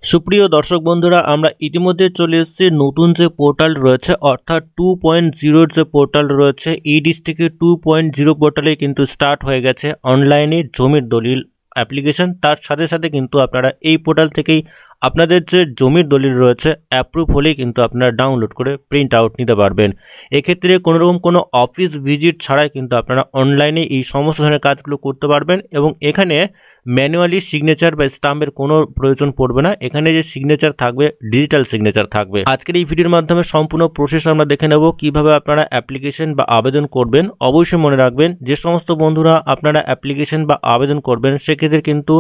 সুপ্রিয় দর্শক বন্ধুরা, আমরা ইতিমধ্যে চলে এসেছি নতুন যে পোর্টাল রয়েছে অর্থাৎ 2.0 যে পোর্টাল রয়েছে ই ডিস্ট্রিক্টে 2.0 পোর্টালে কিন্তু স্টার্ট হয়ে গেছে অনলাইনে জমির দলিল অ্যাপ্লিকেশন। তার সাথে সাথে কিন্তু আপনারা এই পোর্টাল থেকেই আপনাদের যে জমির দলিল রয়েছে অ্যাপ্রুভ হলেই কিন্তু আপনারা ডাউনলোড করে প্রিন্ট আউট নিতে পারবেন। এক্ষেত্রে কোনোরকম কোনো অফিস ভিজিট ছাড়াই কিন্তু আপনারা অনলাইনে এই সমস্ত ধরনের কাজগুলো করতে পারবেন এবং এখানে ম্যানুয়ালি সিগনেচার বা স্টাম্পের কোনো প্রয়োজন পড়বে না। এখানে যে সিগনেচার থাকবে ডিজিটাল সিগনেচার থাকবে। আজকের এই ভিডিওর মাধ্যমে সম্পূর্ণ প্রসেস আমরা দেখে নেব কিভাবে আপনারা অ্যাপ্লিকেশন বা আবেদন করবেন। অবশ্যই মনে রাখবেন যে সমস্ত বন্ধুরা আপনারা অ্যাপ্লিকেশন বা আবেদন করবেন সেক্ষেত্রে কিন্তু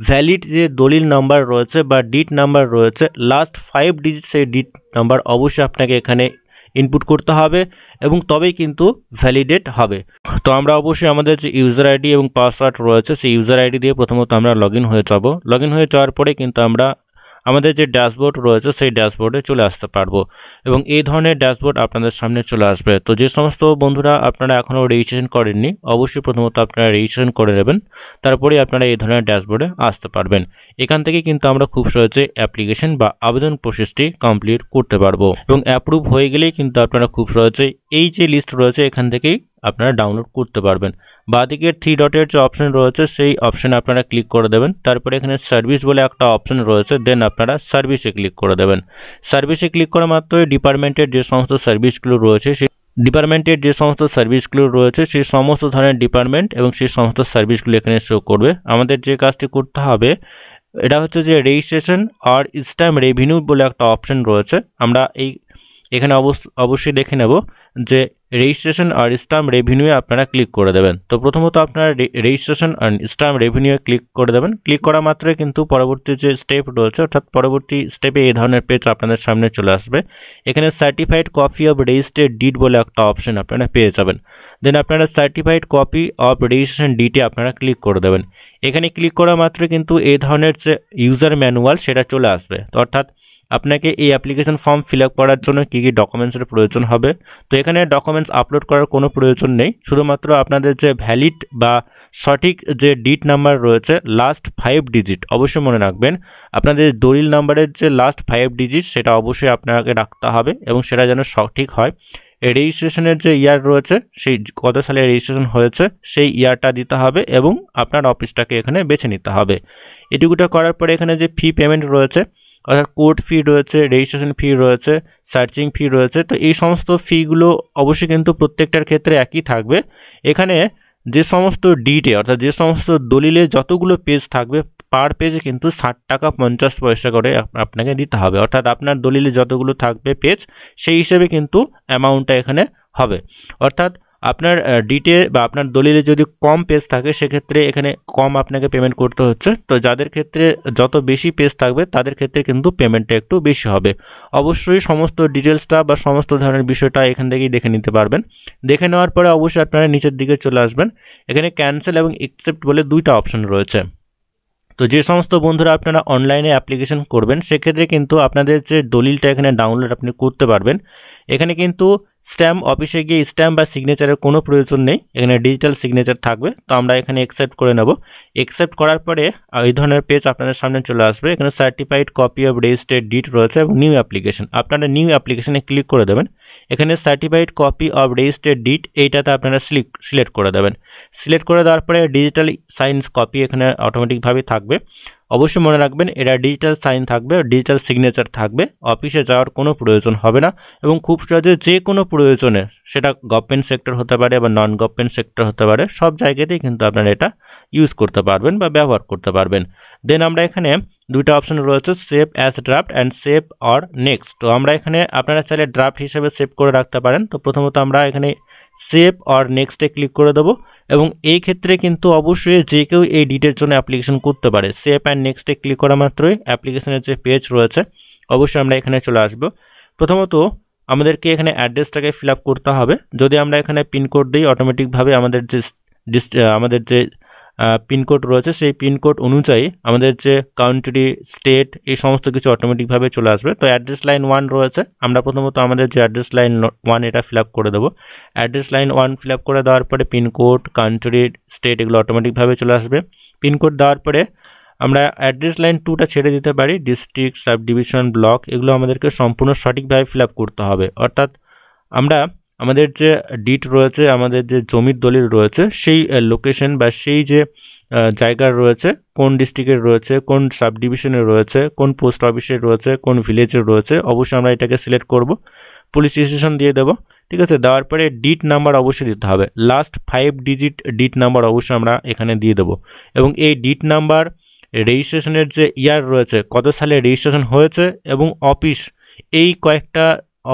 ভ্যালিড যে দলিল নাম্বার রয়েছে বা ডিট নাম্বার রয়েছে লাস্ট 5 ডিজিট সেই ডিট নাম্বার অবশ্যই আপনাকে এখানে ইনপুট করতে হবে এবং তবেই কিন্তু ভ্যালিডেট হবে। তো আমরা অবশ্যই আমাদের যে ইউজার আইডি এবং পাসওয়ার্ড রয়েছে সেই ইউজার আইডি দিয়ে প্রথমত আমরা লগ ইন হয়ে যাব। লগ ইন হয়ে যাওয়ার পরে কিন্তু আমরা আমাদের যে ড্যাশবোর্ড রয়েছে সেই ড্যাশবোর্ডে চলে আসতে পারবো এবং এই ধরনের ড্যাশবোর্ড আপনাদের সামনে চলে আসবে। তো যে সমস্ত বন্ধুরা আপনারা এখনও রেজিস্ট্রেশন করেননি অবশ্যই প্রথমত আপনারা রেজিস্ট্রেশন করে নেবেন, তারপরে আপনারা এই ধরনের ড্যাশবোর্ডে আসতে পারবেন। এখান থেকে কিন্তু আমরা খুব সহজে অ্যাপ্লিকেশন বা আবেদন প্রসেসটি কমপ্লিট করতে পারবো এবং অ্যাপ্রুভ হয়ে গেলেই কিন্তু আপনারা খুব সহজে এই যে লিস্ট রয়েছে এখান থেকেই আপনারা ডাউনলোড করতে পারবেন। বাঁদিকের 3 ডটের যে অপশন রয়েছে সেই অপশনে আপনারা ক্লিক করে দেবেন, তারপরে এখানে সার্ভিস বলে একটা অপশন রয়েছে, দেন আপনারা সার্ভিসে ক্লিক করে দেবেন। সার্ভিসে ক্লিক করা মাত্রই ডিপার্টমেন্টের যে সমস্ত সার্ভিসগুলো রয়েছে সেই সমস্ত ধরনের ডিপার্টমেন্ট এবং সেই সমস্ত সার্ভিসগুলো এখানে শো করবে। আমাদের যে কাজটি করতে হবে এটা হচ্ছে যে রেজিস্ট্রেশন আর স্ট্যাম্প রেভিনিউ বলে একটা অপশন রয়েছে। আমরা এখানে অবশ্যই দেখে নেব যে রেজিস্ট্রেশন আর স্ট্যাম্প রেভিনিউ আপনারা ক্লিক করে দেবেন। তো প্রথমত আপনারা রেজিস্ট্রেশন আর স্ট্যাম্প রেভিনিউ ক্লিক করে দেবেন। ক্লিক করা মাত্রই কিন্তু পরবর্তী যে স্টেপ রয়েছে অর্থাৎ পরবর্তী স্টেপে এই ধরনের পেজ আপনাদের সামনে চলে আসবে। এখানে certified copy of registered did বলে একটা অপশন আপনারা পেয়ে যাবেন। দেন আপনারা সার্টিফাইড কপি অফ রেজিস্ট্রেশন ডিটে আপনারা ক্লিক করে দেবেন। এখানে ক্লিক করা মাত্র কিন্তু এই ধরনের যে ইউজার ম্যানুয়াল সেটা চলে আসবে। তো অর্থাৎ আপনাকে এই অ্যাপ্লিকেশন ফর্ম ফিল আপ করার জন্য কী কী ডকুমেন্টসের প্রয়োজন হবে। তো এখানে ডকুমেন্টস আপলোড করার কোনো প্রয়োজন নেই, শুধুমাত্র আপনাদের যে ভ্যালিড বা সঠিক যে ডিট নাম্বার রয়েছে লাস্ট 5 ডিজিট অবশ্যই মনে রাখবেন। আপনাদের দলিল নাম্বারের যে লাস্ট 5 ডিজিট সেটা অবশ্যই আপনাকে রাখতে হবে এবং সেটা যেন সঠিক হয়। রেজিস্ট্রেশনের যে ইয়ার রয়েছে সেই কত সালে রেজিস্ট্রেশন হয়েছে সেই ইয়ারটা দিতে হবে এবং আপনার অফিসটাকে এখানে বেছে নিতে হবে। এটুকুটা করার পরে এখানে যে ফি পেমেন্ট রয়েছে অর্থাৎ কোর্ট ফি রয়েছে, রেজিস্ট্রেশন ফি রয়েছে, সার্চিং ফি রয়েছে। তো এই সমস্ত ফিগুলো অবশ্যই কিন্তু প্রত্যেকটার ক্ষেত্রে একই থাকবে। এখানে যে সমস্ত ডিটে অর্থাৎ যে সমস্ত দলিলে যতগুলো পেজ থাকবে পার পেজে কিন্তু 60 টাকা 50 পয়সা করে আপনাকে দিতে হবে। অর্থাৎ আপনার দলিলে যতগুলো থাকবে পেজ সেই হিসেবে কিন্তু অ্যামাউন্টটা এখানে হবে। অর্থাৎ আপনার ডিটে বা আপনার দলিলে যদি কম পেজ থাকে সেক্ষেত্রে এখানে কম আপনাকে পেমেন্ট করতে হচ্ছে। তো যাদের ক্ষেত্রে যত বেশি পেজ থাকবে তাদের ক্ষেত্রে কিন্তু পেমেন্টটা একটু বেশি হবে। অবশ্যই সমস্ত ডিটেলসটা বা সমস্ত ধরনের বিষয়টা এখান থেকেই দেখে নিতে পারবেন। দেখে নেওয়ার পরে অবশ্যই আপনারা নিচের দিকে চলে আসবেন। এখানে ক্যান্সেল এবং অ্যাকসেপ্ট বলে 2টা অপশন রয়েছে। তো যে সমস্ত বন্ধুরা আপনারা অনলাইনে অ্যাপ্লিকেশন করবেন সেক্ষেত্রে কিন্তু আপনাদের যে দলিলটা এখানে ডাউনলোড আপনি করতে পারবেন। এখানে কিন্তু স্ট্যাম্প অফিসে গিয়ে স্ট্যাম্প বা সিগনেচারের কোনো প্রয়োজন নেই, এখানে ডিজিটাল সিগনেচার থাকবে। তো আমরা এখানে অ্যাকসেপ্ট করে নেব। অ্যাকসেপ্ট করার পরে এই ধরনের পেজ আপনাদের সামনে চলে আসবে। এখানে certified copy of registered did রয়েছে এবং নিউ অ্যাপ্লিকেশন, আপনারা নিউ অ্যাপ্লিকেশনে ক্লিক করে দেবেন। এখানে certified copy of registered did এইটাতে আপনারা সিলেক্ট করে দেবেন। সিলেক্ট করে দেওয়ার পরে ডিজিটাল সাইন্স কপি এখানে অটোমেটিকভাবে থাকবে। অবশ্যই মনে রাখবেন এটা ডিজিটাল সাইন থাকবে, ডিজিটাল সিগনেচার থাকবে, অফিসে যাওয়ার কোনো প্রয়োজন হবে না এবং খুব সহজে যে কোনো প্রয়োজনে সেটা গভর্নমেন্ট সেক্টর হতে পারে বা নন গভর্নমেন্ট সেক্টর হতে পারে সব জায়গাতেই কিন্তু আপনারা এটা ইউজ করতে পারবেন বা ব্যবহার করতে পারবেন। দেন আমরা এখানে 2টা অপশন রয়েছে, save as draft and save or next. তো আমরা এখানে আপনারা চাইলে ড্রাফট হিসেবে সেভ করে রাখতে পারেন। তো প্রথমত আমরা এখানে সেভ অর নেক্সটে ক্লিক করে দেবো এবং এই ক্ষেত্রে কিন্তু অবশ্যই যে কেউ এই ডিটের জন্য অ্যাপ্লিকেশন করতে পারে। সেভ অ্যান্ড নেক্সটে ক্লিক করা মাত্রই অ্যাপ্লিকেশনের যে পেজ রয়েছে অবশ্যই আমরা এখানে চলে আসব। প্রথমত আমাদেরকে এখানে অ্যাড্রেসটাকে ফিল আপ করতে হবে। যদি আমরা এখানে পিনকোড দিই অটোমেটিকভাবে আমাদের যে পিনকোড রয়েছে সেই পিনকোড অনুযায়ী আমাদের যে কান্ট্রি, স্টেট এই সমস্ত কিছু অটোমেটিকভাবে চলে আসবে। তো অ্যাড্রেস লাইন 1 রয়েছে, আমরা প্রথমত আমাদের যে অ্যাড্রেস লাইন 1 এটা ফিল আপ করে দেবো। অ্যাড্রেস লাইন 1 ফিল আপ করে দেওয়ার পরে পিনকোড, কান্ট্রি, স্টেট এগুলো অটোমেটিকভাবে চলে আসবে। পিনকোড দেওয়ার পরে আমরা অ্যাড্রেস লাইন 2টা ছেড়ে দিতে পারি। ডিস্ট্রিক্ট, সাব ডিভিশন, ব্লক এগুলো আমাদেরকে সম্পূর্ণ সঠিকভাবে ফিল আপ করতে হবে। অর্থাৎ আমরা আমাদের যে ডিট রয়েছে, আমাদের যে জমির দলিল রয়েছে, সেই লোকেশন বা সেই যে জায়গার রয়েছে, কোন ডিস্ট্রিক্টের রয়েছে, কোন সাব ডিভিশনের রয়েছে, কোন পোস্ট অফিসের রয়েছে, কোন ভিলেজের রয়েছে, অবশ্যই আমরা এটাকে সিলেক্ট করব। পুলিশ স্টেশন দিয়ে দেবো, ঠিক আছে। দেওয়ার পরে ডিট নাম্বার অবশ্যই দিতে হবে, লাস্ট 5 ডিজিট ডিট নাম্বার অবশ্যই আমরা এখানে দিয়ে দেবো। এবং এই ডিট নাম্বার, রেজিস্ট্রেশনের যে ইয়ার রয়েছে, কত সালে রেজিস্ট্রেশন হয়েছে এবং অফিস, এই কয়েকটা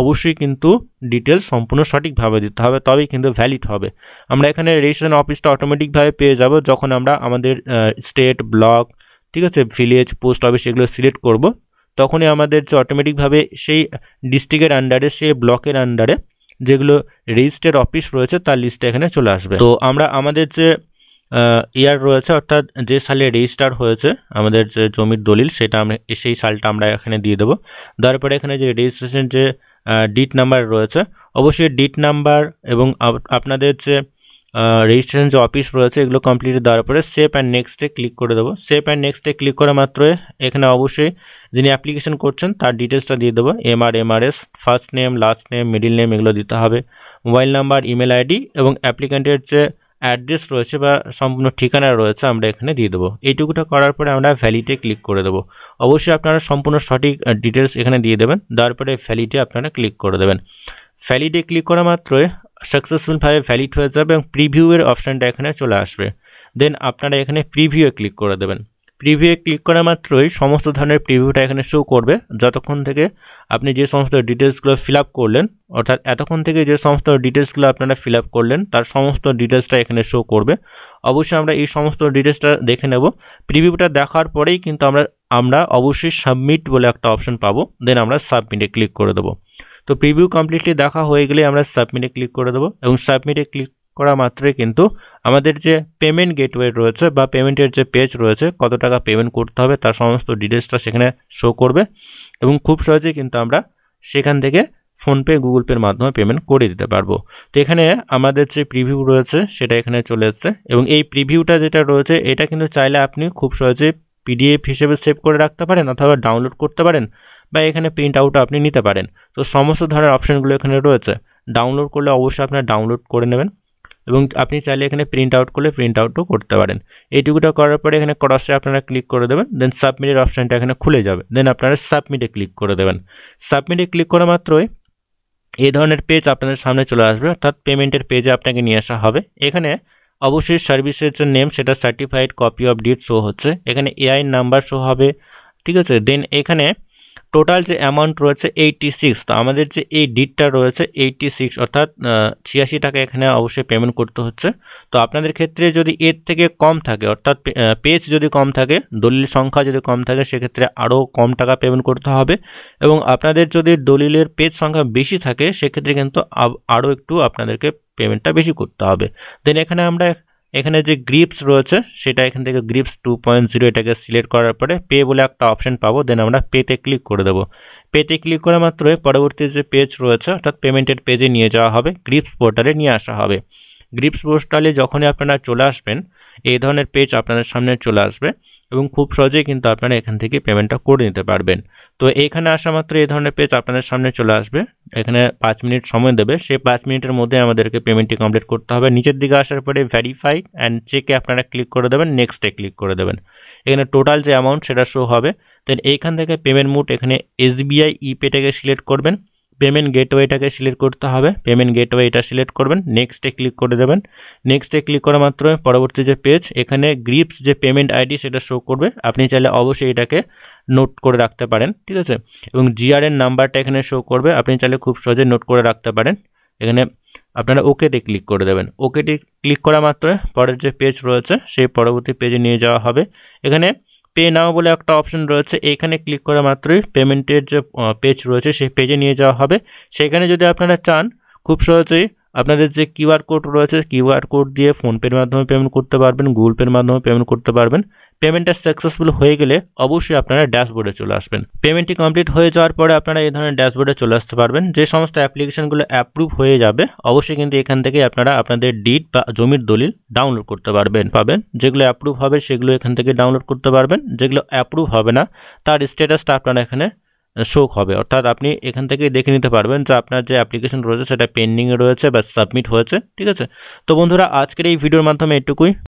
অবশ্যই কিন্তু ডিটেলস সম্পূর্ণ সঠিকভাবে দিতে হবে, তবেই কিন্তু ভ্যালিড হবে। আমরা এখানে রেজিস্ট্রেশন অফিসটা অটোমেটিকভাবে পেয়ে যাব যখন আমরা আমাদের স্টেট, ব্লক, ঠিক আছে, ভিলেজ, পোস্ট অফিস এগুলো সিলেক্ট করব। তখনই আমাদের যে অটোমেটিকভাবে সেই ডিস্ট্রিক্টের আন্ডারে, সেই ব্লকের আন্ডারে যেগুলো রেজিস্টার্ড অফিস রয়েছে তার লিস্টে এখানে চলে আসবে। তো আমরা আমাদের যে ইয়ার রয়েছে, অর্থাৎ যে সালে রেজিস্টার হয়েছে আমাদের যে জমির দলিল, সেটা আমরা সেই সালটা আমরা এখানে দিয়ে দেবো। তারপরে এখানে যে রেজিস্ট্রেশন যে ডিট নাম্বার রয়েছে, অবশ্যই ডিট নাম্বার এবং আপনাদের যে রেজিস্ট্রেশন যে অফিস রয়েছে এগুলো কমপ্লিট দেওয়ার পরে সেভ অ্যান্ড নেক্সটে ক্লিক করে দেবো। সেভ অ্যান্ড নেক্সটে ক্লিক করা মাত্রই এখানে অবশ্যই যিনি অ্যাপ্লিকেশন করছেন তার ডিটেলসটা দিয়ে দেবো। MRS, first name, last name, middle name এগুলো দিতে হবে। মোবাইল নাম্বার, ইমেল আইডি এবং অ্যাপ্লিক্যান্টের যে অ্যাড্রেস রয়েছে বা সম্পূর্ণ ঠিকানা রয়েছে আমরা এখানে দিয়ে দেবো। এইটুকুটা করার পরে আমরা ভ্যালিডে ক্লিক করে দেবো। অবশ্যই আপনারা সম্পূর্ণ সঠিক ডিটেলস এখানে দিয়ে দেবেন। তারপরে ভ্যালিডে আপনারা ক্লিক করে দেবেন। ভ্যালিডে ক্লিক করা মাত্রই সাকসেসফুলভাবে ভ্যালিড হয়ে যাবে এবং প্রিভিউয়ের অপশানটা এখানে চলে আসবে। দেন আপনারা এখানে প্রিভিউয়ে ক্লিক করে দেবেন। প্রিভিউয়ে ক্লিক করা মাত্রই সমস্ত ধরনের প্রিভিউটা এখানে শো করবে। যতক্ষণ থেকে আপনি যে সমস্ত ডিটেলসগুলো ফিল আপ করলেন, অর্থাৎ এতক্ষণ থেকে যে সমস্ত ডিটেলসগুলো আপনারা ফিল আপ করলেন তার সমস্ত ডিটেলসটা এখানে শো করবে। অবশ্যই আমরা এই সমস্ত ডিটেলসটা দেখে নেব। প্রিভিউটা দেখার পরেই কিন্তু আমরা অবশ্যই সাবমিট বলে একটা অপশন পাবো। দেন আমরা সাবমিটে ক্লিক করে দেবো। তো প্রিভিউ কমপ্লিটলি দেখা হয়ে গেলে আমরা সাবমিটে ক্লিক করে দেবো এবং সাবমিটে ক্লিক করা মাত্রই কিন্তু আমাদের যে পেমেন্ট গেটওয়ে রয়েছে বা পেমেন্টের যে পেজ রয়েছে, কত টাকা পেমেন্ট করতে হবে তার সমস্ত ডিটেলসটা সেখানে শো করবে এবং খুব সহজেই কিন্তু আমরা সেখান থেকে ফোনপে, গুগল পের মাধ্যমে পেমেন্ট করে দিতে পারবো। তো এখানে আমাদের যে প্রিভিউ রয়েছে সেটা এখানে চলে এসেছে এবং এই প্রিভিউটা যেটা রয়েছে এটা কিন্তু চাইলে আপনি খুব সহজে PDF হিসেবে সেভ করে রাখতে পারেন অথবা ডাউনলোড করতে পারেন বা এখানে প্রিন্ট আউটও আপনি নিতে পারেন। তো সমস্ত ধরনের অপশানগুলো এখানে রয়েছে। ডাউনলোড করলে অবশ্যই আপনারা ডাউনলোড করে নেবেন এবং আপনি চাইলে এখানে প্রিন্ট আউট করলে প্রিন্ট আউটও করতে পারেন। এইটুকুটা করার পরে এখানে ক্রসে আপনারা ক্লিক করে দেবেন। দেন সাবমিটের অপশানটা এখানে খুলে যাবে। দেন আপনারা সাবমিটে ক্লিক করে দেবেন। সাবমিটে ক্লিক করা মাত্রই এই ধরনের পেজ আপনাদের সামনে চলে আসবে, অর্থাৎ পেমেন্টের পেজে আপনাকে নিয়ে আসা হবে। এখানে অবশ্যই সার্ভিসের যে নেম সেটা certified copy of did show হচ্ছে, এখানে AI নাম্বার শো হবে, ঠিক আছে। দেন এখানে টোটাল যে অ্যামাউন্ট রয়েছে 86। তো আমাদের যে এই ডিডটা রয়েছে 86, অর্থাৎ 86 টাকা এখানে অবশ্যই পেমেন্ট করতে হচ্ছে। তো আপনাদের ক্ষেত্রে যদি এর থেকে কম থাকে, অর্থাৎ পেজ যদি কম থাকে, দলিল সংখ্যা যদি কম থাকে, সেক্ষেত্রে আরও কম টাকা পেমেন্ট করতে হবে এবং আপনাদের যদি দলিলের পেজ সংখ্যা বেশি থাকে সেক্ষেত্রে কিন্তু আরও একটু আপনাদেরকে পেমেন্টটা বেশি করতে হবে। দেন এখানে যে গ্রিপস রয়েছে সেটা এখান থেকে গ্রিপস 2.0 এটাকে সিলেক্ট করার পরে পে বলে একটা অপশন পাবো। দেন আমরা পেতে ক্লিক করে দেবো। পেতে ক্লিক করা মাত্রই পরবর্তী যে পেজ রয়েছে অর্থাৎ পেমেন্টের পেজে নিয়ে যাওয়া হবে, গ্রিপস পোর্টালে নিয়ে আসা হবে। গ্রিপস পোর্টালে যখনই আপনারা চলে আসবেন এই ধরনের পেজ আপনাদের সামনে চলে আসবে এবং খুব সহজেই কিন্তু আপনারা এখান থেকে পেমেন্টটা করে নিতে পারবেন। তো এখানে আসা মাত্র এই ধরনের পেজ আপনাদের সামনে চলে আসবে। এখানে 5 মিনিট সময় দেবে, সেই 5 মিনিটের মধ্যে আমাদেরকে পেমেন্টটি কমপ্লিট করতে হবে। নিচের দিকে আসার পরে ভেরিফাই অ্যান্ড চেকে আপনারা ক্লিক করে দেবেন, নেক্সটে ক্লিক করে দেবেন। এখানে টোটাল যে অ্যামাউন্ট সেটা শো হবে। দেন এইখান থেকে পেমেন্ট মোড এখানে SBI ইপেটাকে সিলেক্ট করবেন, পেমেন্ট গেটওয়েটাকে সিলেক্ট করতে হবে, পেমেন্ট গেটওয়ে এটা সিলেক্ট করবেন, নেক্সটে ক্লিক করে দেবেন। নেক্সটে ক্লিক করা মাত্র পরবর্তী যে পেজ এখানে গ্রিপস যে পেমেন্ট আইডি সেটা শো করবে। আপনি চাইলে অবশ্যই এটাকে নোট করে রাখতে পারেন, ঠিক আছে। এবং GRN নাম্বারটা এখানে শো করবে, আপনি চাইলে খুব সহজে নোট করে রাখতে পারেন। এখানে আপনারা ওকেতে ক্লিক করে দেবেন। ওকেতে ক্লিক করা মাত্র পরের যে পেজ রয়েছে সেই পরবর্তী পেজে নিয়ে যাওয়া হবে। এখানে পে নাও বলে একটা অপশন রয়েছে, এখানে ক্লিক করা মাত্রই পেমেন্টের যে পেজ রয়েছে সেই পেজে নিয়ে যাওয়া হবে। সেখানে যদি আপনারা চান খুব সহজেই আপনাদের যে QR কোড রয়েছে QR কোড দিয়ে ফোনপের মাধ্যমে পেমেন্ট করতে পারবেন, গুগল পের মাধ্যমে পেমেন্ট করতে পারবেন। পেমেন্টটা সাকসেসফুল হয়ে গেলে অবশ্যই আপনারা ড্যাশবোর্ডে চলে আসবেন। পেমেন্টটি কমপ্লিট হয়ে যাওয়ার পরে আপনারা এই ধরনের ড্যাশবোর্ডে চলে আসতে পারবেন। যে সমস্ত অ্যাপ্লিকেশনগুলো অ্যাপ্রুভ হয়ে যাবে অবশ্যই কিন্তু এখান থেকে আপনারা আপনাদের ডিড বা জমির দলিল ডাউনলোড করতে পাবেন। যেগুলো অ্যাপ্রুভ হবে সেগুলো এখান থেকে ডাউনলোড করতে পারবেন, যেগুলো অ্যাপ্রুভ হবে না তার স্ট্যাটাসটা আপনারা এখানে শো হবে, অর্থাৎ আপনি এখান থেকে দেখে নিতে পারবেন যে আপনার যে অ্যাপ্লিকেশন রয়েছে সেটা পেন্ডিংয়ে রয়েছে বা সাবমিট হয়েছে। ঠিক আছে, তো বন্ধুরা আজকের এই ভিডিওর মাধ্যমে এটুকুই।